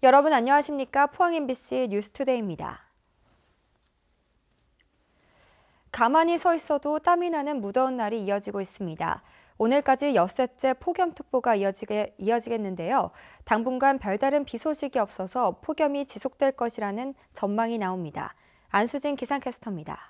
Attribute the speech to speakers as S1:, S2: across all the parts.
S1: 여러분 안녕하십니까? 포항 MBC 뉴스투데이입니다. 가만히 서 있어도 땀이 나는 무더운 날이 이어지고 있습니다. 오늘까지 엿새째 폭염특보가 이어지겠는데요. 당분간 별다른 비 소식이 없어서 폭염이 지속될 것이라는 전망이 나옵니다. 안수진 기상캐스터입니다.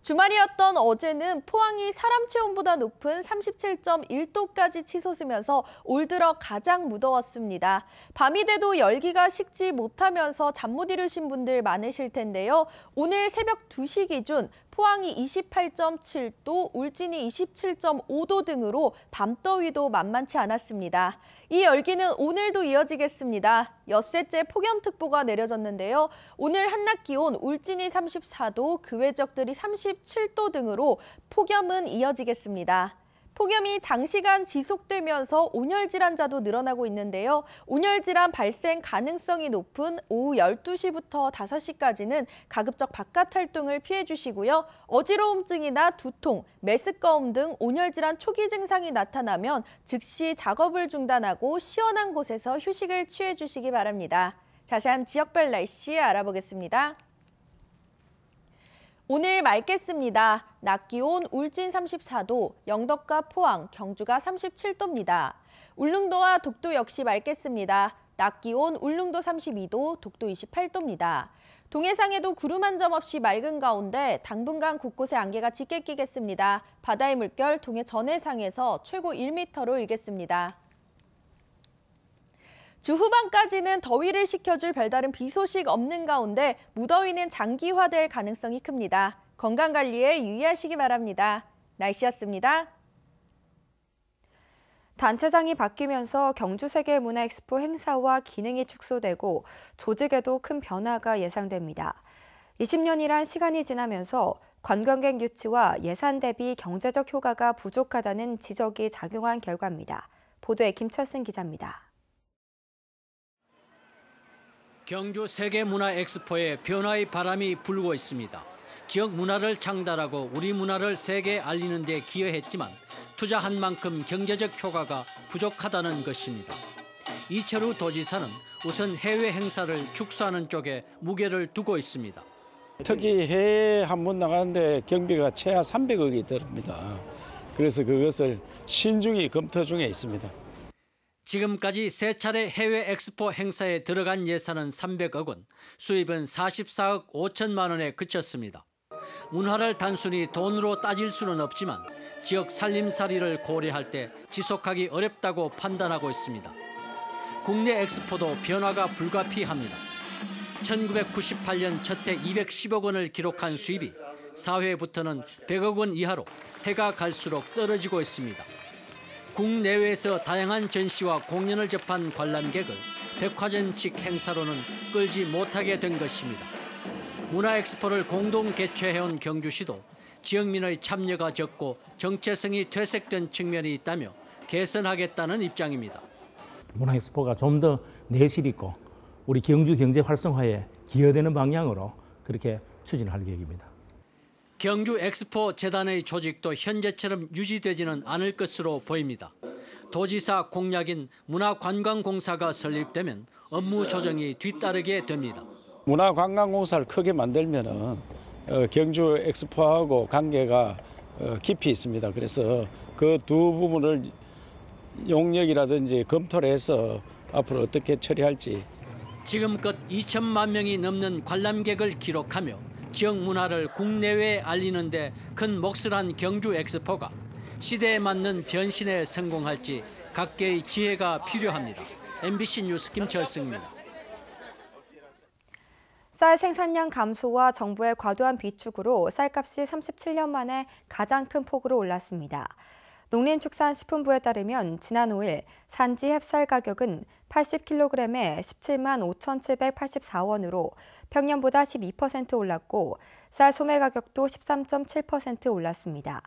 S2: 주말이었던 어제는 포항이 사람 체온보다 높은 37.1도까지 치솟으면서 올 들어 가장 무더웠습니다. 밤이 돼도 열기가 식지 못하면서 잠 못 이루신 분들 많으실 텐데요. 오늘 새벽 2시 기준 포항이 28.7도, 울진이 27.5도 등으로 밤더위도 만만치 않았습니다. 이 열기는 오늘도 이어지겠습니다. 엿새째 폭염특보가 내려졌는데요. 오늘 한낮 기온 울진이 34도, 그 외적들이 37도 등으로 폭염은 이어지겠습니다. 폭염이 장시간 지속되면서 온열 질환자도 늘어나고 있는데요. 온열 질환 발생 가능성이 높은 오후 12시부터 5시까지는 가급적 바깥 활동을 피해 주시고요. 어지러움증이나 두통, 메스꺼움 등 온열 질환 초기 증상이 나타나면 즉시 작업을 중단하고 시원한 곳에서 휴식을 취해 주시기 바랍니다. 자세한 지역별 날씨 알아보겠습니다. 오늘 맑겠습니다. 낮 기온 울진 34도, 영덕과 포항, 경주가 37도입니다. 울릉도와 독도 역시 맑겠습니다. 낮 기온 울릉도 32도, 독도 28도입니다. 동해상에도 구름 한 점 없이 맑은 가운데 당분간 곳곳에 안개가 짙게 끼겠습니다. 바다의 물결 동해 전해상에서 최고 1m로 일겠습니다. 주 후반까지는 더위를 식혀줄 별다른 비 소식 없는 가운데 무더위는 장기화될 가능성이 큽니다. 건강관리에 유의하시기 바랍니다. 날씨였습니다.
S1: 단체장이 바뀌면서 경주세계문화엑스포 행사와 기능이 축소되고 조직에도 큰 변화가 예상됩니다. 20년이란 시간이 지나면서 관광객 유치와 예산 대비 경제적 효과가 부족하다는 지적이 작용한 결과입니다. 보도에 김철승 기자입니다.
S3: 경주 세계문화엑스포에 변화의 바람이 불고 있습니다. 지역 문화를 창달하고 우리 문화를 세계에 알리는 데 기여했지만 투자한 만큼 경제적 효과가 부족하다는 것입니다. 이철우 도지사는 우선 해외 행사를 축소하는 쪽에 무게를 두고 있습니다.
S4: 특히 해외 한 번 나가는데 경비가 최하 300억이 들입니다. 그래서 그것을 신중히 검토 중에 있습니다.
S3: 지금까지 3차례 해외 엑스포 행사에 들어간 예산은 300억 원, 수입은 44억 5천만 원에 그쳤습니다. 문화를 단순히 돈으로 따질 수는 없지만 지역 살림살이를 고려할 때 지속하기 어렵다고 판단하고 있습니다. 국내 엑스포도 변화가 불가피합니다. 1998년 첫해 210억 원을 기록한 수입이 4회부터는 100억 원 이하로 해가 갈수록 떨어지고 있습니다. 국내외에서 다양한 전시와 공연을 접한 관람객을 백화점식 행사로는 끌지 못하게 된 것입니다. 문화엑스포를 공동 개최해온 경주시도 지역민의 참여가 적고 정체성이 퇴색된 측면이 있다며 개선하겠다는 입장입니다.
S5: 문화엑스포가 좀 더 내실 있고 우리 경주 경제 활성화에 기여되는 방향으로 그렇게 추진할 계획입니다.
S3: 경주 엑스포 재단의 조직도 현재처럼 유지되지는 않을 것으로 보입니다. 도지사 공약인 문화관광공사가 설립되면 업무 조정이 뒤따르게 됩니다.
S4: 문화관광공사를 크게 만들면 경주 엑스포하고 관계가 깊이 있습니다. 그래서 그 두 부분을 용역이라든지 검토를 해서 앞으로 어떻게 처리할지.
S3: 지금껏 2천만 명이 넘는 관람객을 기록하며 지역 문화를 국내외에 알리는 데 큰 몫을 한 경주 엑스포가 시대에 맞는 변신에 성공할지 각계의 지혜가 필요합니다. MBC 뉴스 김철승입니다.
S1: 쌀 생산량 감소와 정부의 과도한 비축으로 쌀값이 37년 만에 가장 큰 폭으로 올랐습니다. 농림축산식품부에 따르면 지난 5일 산지 햅쌀 가격은 80kg에 17만 5,784원으로 평년보다 12% 올랐고 쌀 소매 가격도 13.7% 올랐습니다.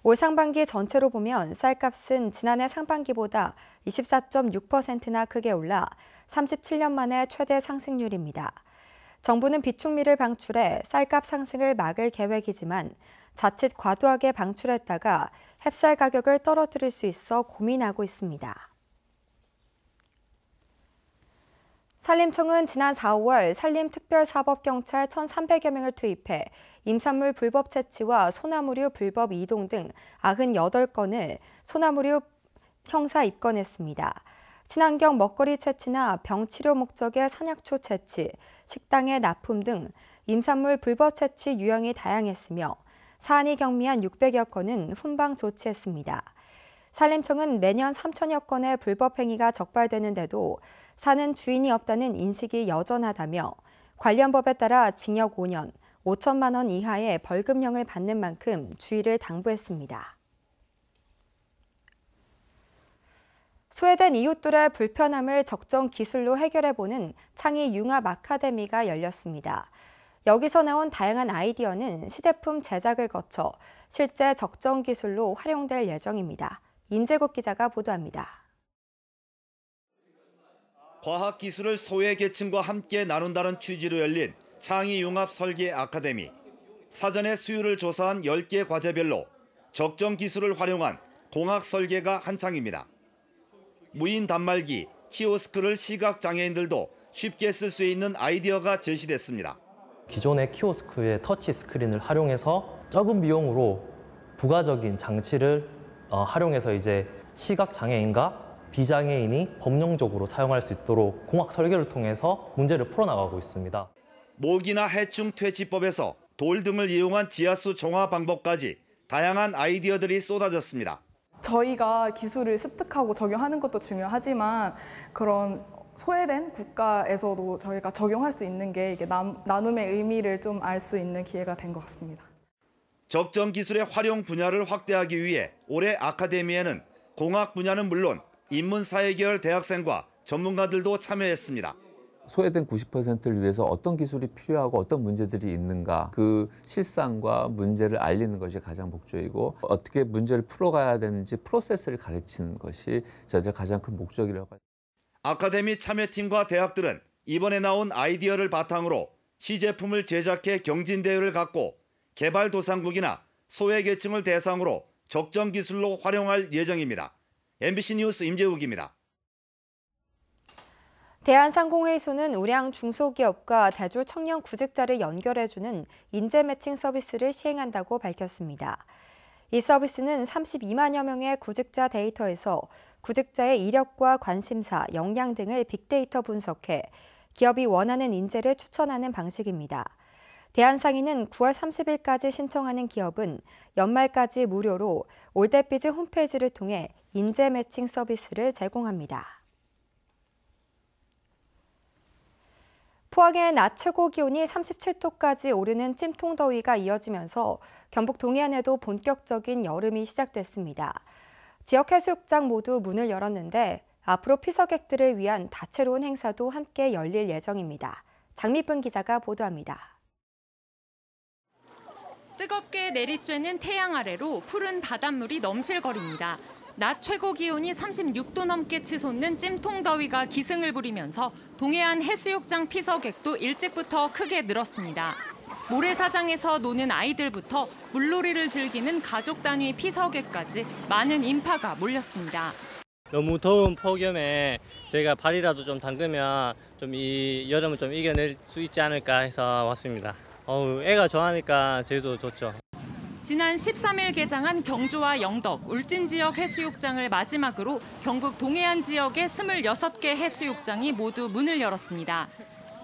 S1: 올 상반기 전체로 보면 쌀값은 지난해 상반기보다 24.6%나 크게 올라 37년 만에 최대 상승률입니다. 정부는 비축미를 방출해 쌀값 상승을 막을 계획이지만 자칫 과도하게 방출했다가 햅쌀 가격을 떨어뜨릴 수 있어 고민하고 있습니다. 산림청은 지난 4월 산림특별사법경찰 1,300여 명을 투입해 임산물 불법 채취와 소나무류 불법 이동 등 98건을 소나무류 형사 입건했습니다. 친환경 먹거리 채취나 병치료 목적의 산약초 채취, 식당의 납품 등 임산물 불법 채취 유형이 다양했으며 사안이 경미한 600여 건은 훈방 조치했습니다. 산림청은 매년 3천여 건의 불법 행위가 적발되는데도 사는 주인이 없다는 인식이 여전하다며 관련 법에 따라 징역 5년, 5천만 원 이하의 벌금형을 받는 만큼 주의를 당부했습니다. 소외된 이웃들의 불편함을 적정 기술로 해결해보는 창의 융합 아카데미가 열렸습니다. 여기서 나온 다양한 아이디어는 시제품 제작을 거쳐 실제 적정 기술로 활용될 예정입니다. 임재국 기자가 보도합니다.
S6: 과학기술을 소외계층과 함께 나눈다는 취지로 열린 창의융합 설계 아카데미. 사전에 수요를 조사한 10개 과제별로 적정 기술을 활용한 공학 설계가 한창입니다. 무인 단말기, 키오스크를 시각장애인들도 쉽게 쓸 수 있는 아이디어가 제시됐습니다.
S7: 기존의 키오스크의 터치 스크린을 활용해서 적은 비용으로 부가적인 장치를 활용해서 이제 시각장애인과 비장애인이 범용적으로 사용할 수 있도록 공학 설계를 통해서 문제를 풀어나가고 있습니다.
S6: 모기나 해충 퇴치법에서 돌 등을 이용한 지하수 정화 방법까지 다양한 아이디어들이 쏟아졌습니다.
S8: 저희가 기술을 습득하고 적용하는 것도 중요하지만 그런 소외된 국가에서도 저희가 적용할 수 있는 게 이게 나눔의 의미를 좀 알 수 있는 기회가 된 것 같습니다.
S6: 적정 기술의 활용 분야를 확대하기 위해 올해 아카데미에는 공학 분야는 물론 인문사회계열 대학생과 전문가들도 참여했습니다.
S9: 소외된 90%를 위해서 어떤 기술이 필요하고 어떤 문제들이 있는가 그 실상과 문제를 알리는 것이 가장 목적이고 어떻게 문제를 풀어가야 되는지 프로세스를 가르치는 것이 저희들 가장 큰 목적이라고 합니다.
S6: 아카데미 참여팀과 대학들은 이번에 나온 아이디어를 바탕으로 시제품을 제작해 경진대회를 갖고 개발도상국이나 소외계층을 대상으로 적정 기술로 활용할 예정입니다. MBC 뉴스 임재욱입니다.
S1: 대한상공회의소는 우량 중소기업과 대졸 청년 구직자를 연결해주는 인재 매칭 서비스를 시행한다고 밝혔습니다. 이 서비스는 32만여 명의 구직자 데이터에서 구직자의 이력과 관심사, 역량 등을 빅데이터 분석해 기업이 원하는 인재를 추천하는 방식입니다. 대한상인은 9월 30일까지 신청하는 기업은 연말까지 무료로 올댓비즈 홈페이지를 통해 인재 매칭 서비스를 제공합니다. 포항의 낮 최고 기온이 37도까지 오르는 찜통더위가 이어지면서 경북 동해안에도 본격적인 여름이 시작됐습니다. 지역 해수욕장 모두 문을 열었는데 앞으로 피서객들을 위한 다채로운 행사도 함께 열릴 예정입니다. 장미분 기자가 보도합니다.
S10: 뜨겁게 내리쬐는 태양 아래로 푸른 바닷물이 넘실거립니다. 낮 최고 기온이 36도 넘게 치솟는 찜통더위가 기승을 부리면서 동해안 해수욕장 피서객도 일찍부터 크게 늘었습니다. 모래사장에서 노는 아이들부터 물놀이를 즐기는 가족 단위 피서객까지 많은 인파가 몰렸습니다.
S11: 너무 더운 폭염에 저희가 발이라도 좀 담그면 좀 이 여름을 좀 이겨낼 수 있지 않을까 해서 왔습니다. 애가 좋아하니까 저희도 좋죠.
S10: 지난 13일 개장한 경주와 영덕, 울진 지역 해수욕장을 마지막으로 경북 동해안 지역의 26개 해수욕장이 모두 문을 열었습니다.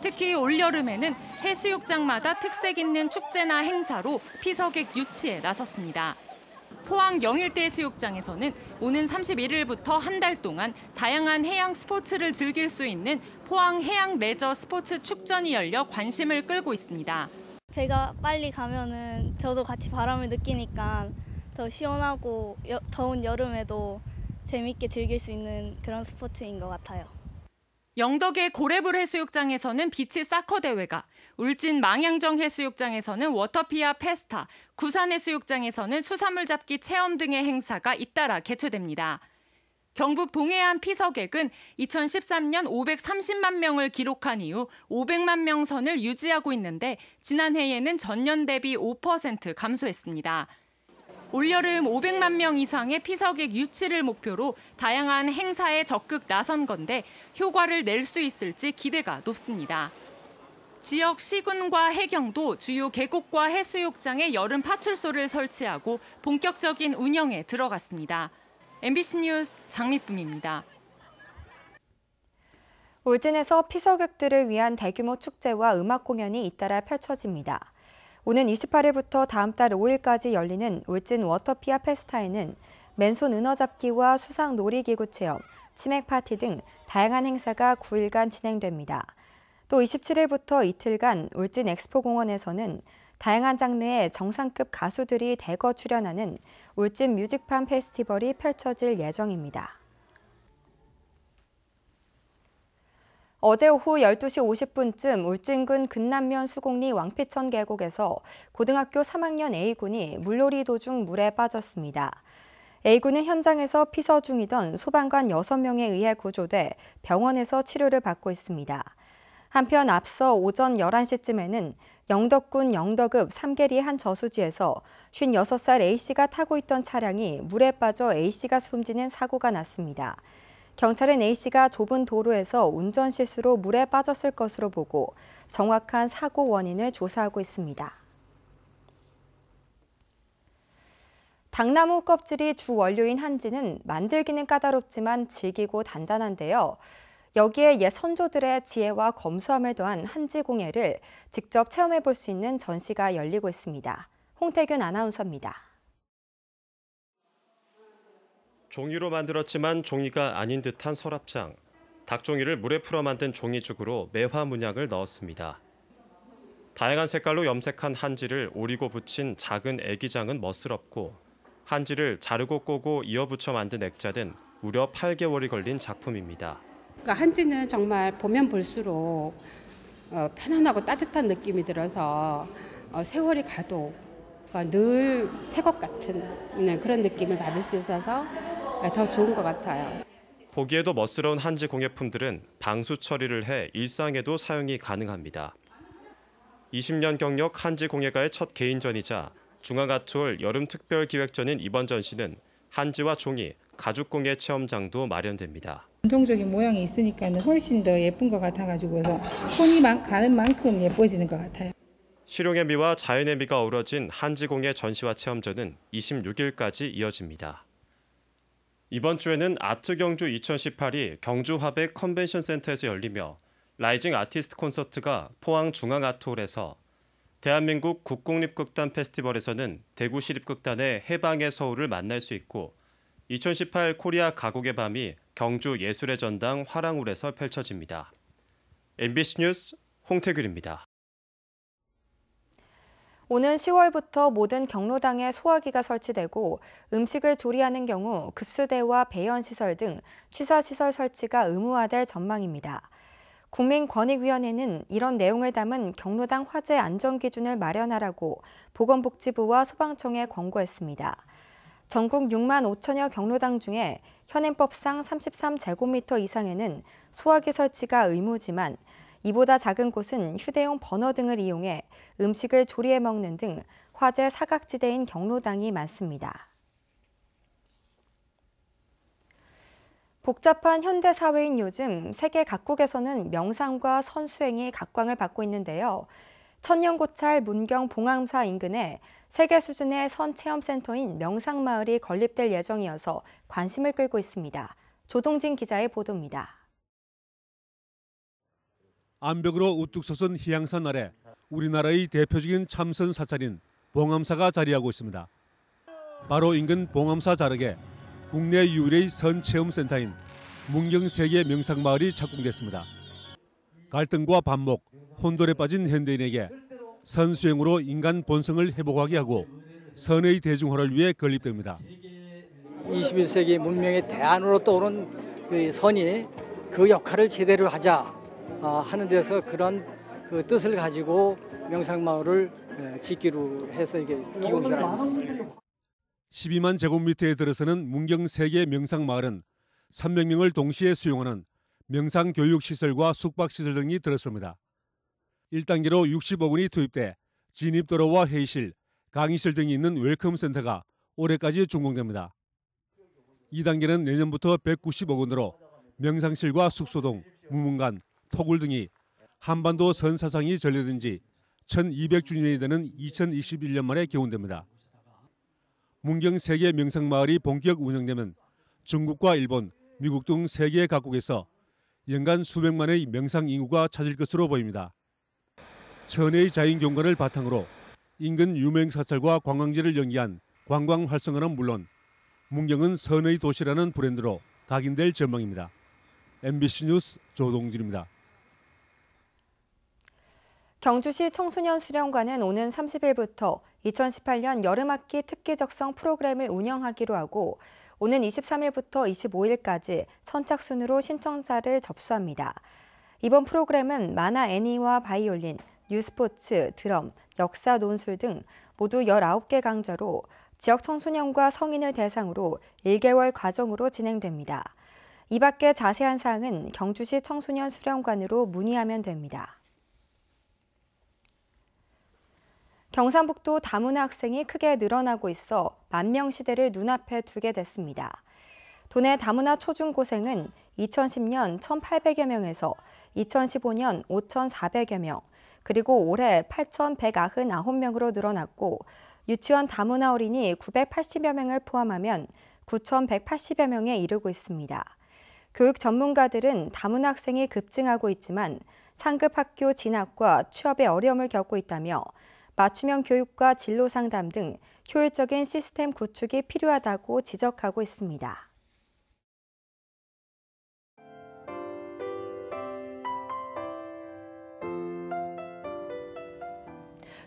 S10: 특히 올여름에는 해수욕장마다 특색 있는 축제나 행사로 피서객 유치에 나섰습니다. 포항 영일대 해수욕장에서는 오는 31일부터 한 달 동안 다양한 해양 스포츠를 즐길 수 있는 포항 해양 레저 스포츠 축전이 열려 관심을 끌고 있습니다.
S12: 배가 빨리 가면은 저도 같이 바람을 느끼니까 더 시원하고 더운 여름에도 재밌게 즐길 수 있는 그런 스포츠인 것 같아요.
S10: 영덕의 고래불 해수욕장에서는 비치 사커 대회가, 울진 망양정 해수욕장에서는 워터피아 페스타, 구산 해수욕장에서는 수산물 잡기 체험 등의 행사가 잇따라 개최됩니다. 경북 동해안 피서객은 2013년 530만 명을 기록한 이후 500만 명 선을 유지하고 있는데 지난해에는 전년 대비 5% 감소했습니다. 올여름 500만 명 이상의 피서객 유치를 목표로 다양한 행사에 적극 나선 건데 효과를 낼 수 있을지 기대가 높습니다. 지역 시군과 해경도 주요 계곡과 해수욕장에 여름 파출소를 설치하고 본격적인 운영에 들어갔습니다. MBC 뉴스 장미쁨입니다.
S1: 울진에서 피서객들을 위한 대규모 축제와 음악 공연이 잇따라 펼쳐집니다. 오는 28일부터 다음 달 5일까지 열리는 울진 워터피아 페스타에는 맨손 은어잡기와 수상 놀이기구 체험, 치맥 파티 등 다양한 행사가 9일간 진행됩니다. 또 27일부터 이틀간 울진 엑스포공원에서는 다양한 장르의 정상급 가수들이 대거 출연하는 울진 뮤직팜 페스티벌이 펼쳐질 예정입니다. 어제 오후 12시 50분쯤 울진군 근남면 수곡리 왕피천 계곡에서 고등학교 3학년 A군이 물놀이 도중 물에 빠졌습니다. A군은 현장에서 피서 중이던 소방관 6명에 의해 구조돼 병원에서 치료를 받고 있습니다. 한편 앞서 오전 11시쯤에는 영덕군 영덕읍 삼계리 한 저수지에서 56살 A씨가 타고 있던 차량이 물에 빠져 A씨가 숨지는 사고가 났습니다. 경찰은 A씨가 좁은 도로에서 운전 실수로 물에 빠졌을 것으로 보고 정확한 사고 원인을 조사하고 있습니다. 당나무 껍질이 주 원료인 한지는 만들기는 까다롭지만 질기고 단단한데요. 여기에 옛 선조들의 지혜와 검소함을 더한 한지 공예를 직접 체험해 볼 수 있는 전시가 열리고 있습니다. 홍태균 아나운서입니다.
S13: 종이로 만들었지만 종이가 아닌 듯한 서랍장. 닭종이를 물에 풀어 만든 종이죽으로 매화 문양을 넣었습니다. 다양한 색깔로 염색한 한지를 오리고 붙인 작은 애기장은 멋스럽고 한지를 자르고 꼬고 이어붙여 만든 액자는 무려 8개월이 걸린 작품입니다.
S14: 그러니까 한지는 정말 보면 볼수록 편안하고 따뜻한 느낌이 들어서 세월이 가도 늘 새 것 같은 그런 느낌을 받을 수 있어서 더 좋은 것 같아요.
S13: 보기에도 멋스러운 한지 공예품들은 방수 처리를 해 일상에도 사용이 가능합니다. 20년 경력 한지 공예가의 첫 개인전이자 중앙아트홀 여름특별기획전인 이번 전시는 한지와 종이, 가죽공예 체험장도 마련됩니다.
S15: 전통적인 모양이 있으니까 훨씬 더 예쁜 것 같아가지고서 손이 가는 만큼 예뻐지는 것 같아요.
S13: 실용의 미와 자연의 미가 어우러진 한지공예 전시와 체험전은 26일까지 이어집니다. 이번 주에는 아트경주 2018이 경주 화백 컨벤션 센터에서 열리며 라이징 아티스트 콘서트가 포항 중앙아트홀에서 대한민국 국공립극단 페스티벌에서는 대구 시립극단의 해방의 서울을 만날 수 있고 2018 코리아 가곡의 밤이 경주 예술의 전당 화랑울에서 펼쳐집니다. MBC 뉴스 홍태균입니다.
S1: 오는 10월부터 모든 경로당에 소화기가 설치되고 음식을 조리하는 경우 급수대와 배연시설 등 취사시설 설치가 의무화될 전망입니다. 국민권익위원회는 이런 내용을 담은 경로당 화재 안전기준을 마련하라고 보건복지부와 소방청에 권고했습니다. 전국 6만 5천여 경로당 중에 현행법상 33제곱미터 이상에는 소화기 설치가 의무지만 이보다 작은 곳은 휴대용 버너 등을 이용해 음식을 조리해 먹는 등 화재 사각지대인 경로당이 많습니다. 복잡한 현대 사회인 요즘 세계 각국에서는 명상과 선수행이 각광을 받고 있는데요. 천년고찰 문경 봉암사 인근에 세계 수준의 선체험센터인 명상마을이 건립될 예정이어서 관심을 끌고 있습니다. 조동진 기자의 보도입니다.
S16: 암벽으로 우뚝 솟은 희양산 아래 우리나라의 대표적인 참선 사찰인 봉암사가 자리하고 있습니다. 바로 인근 봉암사 자락에 국내 유일의 선체험센터인 문경 세계 명상마을이 착공됐습니다. 갈등과 반목, 혼돈에 빠진 현대인에게 선수행으로 인간 본성을 회복하게 하고 선의 대중화를 위해 건립됩니다.
S17: 21세기 문명의 대안으로 떠오른 그 선이 그 역할을 제대로 하자 하는 데서 그런 그 뜻을 가지고 명상마을을 짓기로 해서 이게 기원을 하고 있습니다.
S16: 12만 제곱미터에 들어서는 문경 세계 명상마을은 300명을 동시에 수용하는 명상교육시설과 숙박시설 등이 들었습니다. 1단계로 60억 원이 투입돼 진입도로와 회의실, 강의실 등이 있는 웰컴센터가 올해까지 준공됩니다. 2단계는 내년부터 190억 원으로 명상실과 숙소동, 무문관, 토굴 등이 한반도 선사상이 전래된 지 1200주년이 되는 2021년 만에 개원됩니다. 문경 세계 명상마을이 본격 운영되면 중국과 일본, 미국 등 세계 각국에서 연간 수백만의 명상 인구가 찾을 것으로 보입니다. 천혜의 자연 경관을 바탕으로 인근 유명 사찰과 관광지를 연계한 관광 활성화는 물론 문경은 선의 도시라는 브랜드로 각인될 전망입니다. MBC 뉴스 조동진입니다.
S1: 경주시 청소년 수련관은 오는 30일부터 2018년 여름학기 특기적성 프로그램을 운영하기로 하고 오는 23일부터 25일까지 선착순으로 신청자를 접수합니다. 이번 프로그램은 만화 애니와 바이올린, 뉴스포츠, 드럼, 역사 논술 등 모두 19개 강좌로 지역 청소년과 성인을 대상으로 1개월 과정으로 진행됩니다. 이 밖에 자세한 사항은 경주시 청소년 수련관으로 문의하면 됩니다. 경상북도 다문화 학생이 크게 늘어나고 있어 만명 시대를 눈앞에 두게 됐습니다. 도내 다문화 초중고생은 2010년 1,800여 명에서 2015년 5,400여 명, 그리고 올해 8,199명으로 늘어났고 유치원 다문화 어린이 980여 명을 포함하면 9,180여 명에 이르고 있습니다. 교육 전문가들은 다문화 학생이 급증하고 있지만 상급 학교 진학과 취업에 어려움을 겪고 있다며 맞춤형 교육과 진로 상담 등 효율적인 시스템 구축이 필요하다고 지적하고 있습니다.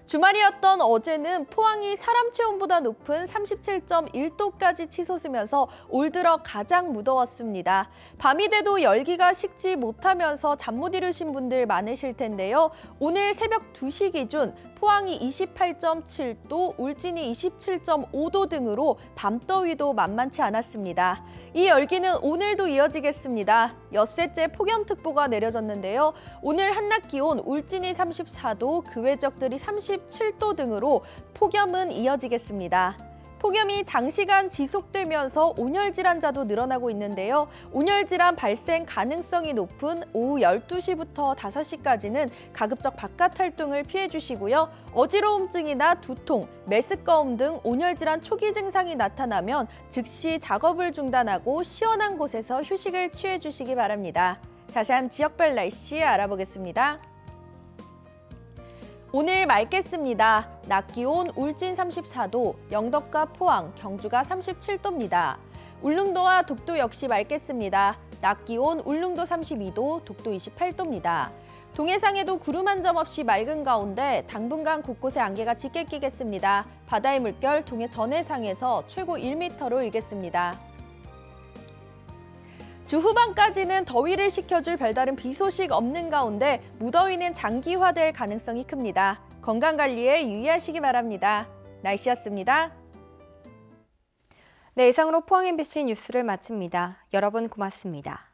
S2: 주말이었던 어제는 포항이 사람 체온보다 높은 37.1도까지 치솟으면서 올 들어 가장 무더웠습니다. 밤이 돼도 열기가 식지 못하면서 잠 못 이루신 분들 많으실 텐데요. 오늘 새벽 2시 기준 포항이 28.7도, 울진이 27.5도 등으로 밤더위도 만만치 않았습니다. 이 열기는 오늘도 이어지겠습니다. 엿새째 폭염특보가 내려졌는데요. 오늘 한낮 기온 울진이 34도, 그 외적들이 37도 등으로 폭염은 이어지겠습니다. 폭염이 장시간 지속되면서 온열 질환자도 늘어나고 있는데요. 온열 질환 발생 가능성이 높은 오후 12시부터 5시까지는 가급적 바깥 활동을 피해 주시고요. 어지러움증이나 두통, 메스꺼움 등 온열 질환 초기 증상이 나타나면 즉시 작업을 중단하고 시원한 곳에서 휴식을 취해 주시기 바랍니다. 자세한 지역별 날씨 알아보겠습니다. 오늘 맑겠습니다. 낮 기온 울진 34도, 영덕과 포항, 경주가 37도입니다. 울릉도와 독도 역시 맑겠습니다. 낮 기온 울릉도 32도, 독도 28도입니다. 동해상에도 구름 한 점 없이 맑은 가운데 당분간 곳곳에 안개가 짙게 끼겠습니다. 바다의 물결 동해 전해상에서 최고 1m로 일겠습니다. 주 후반까지는 더위를 식혀줄 별다른 비 소식 없는 가운데 무더위는 장기화될 가능성이 큽니다. 건강관리에 유의하시기 바랍니다. 날씨였습니다.
S1: 네, 이상으로 포항 MBC 뉴스를 마칩니다. 여러분 고맙습니다.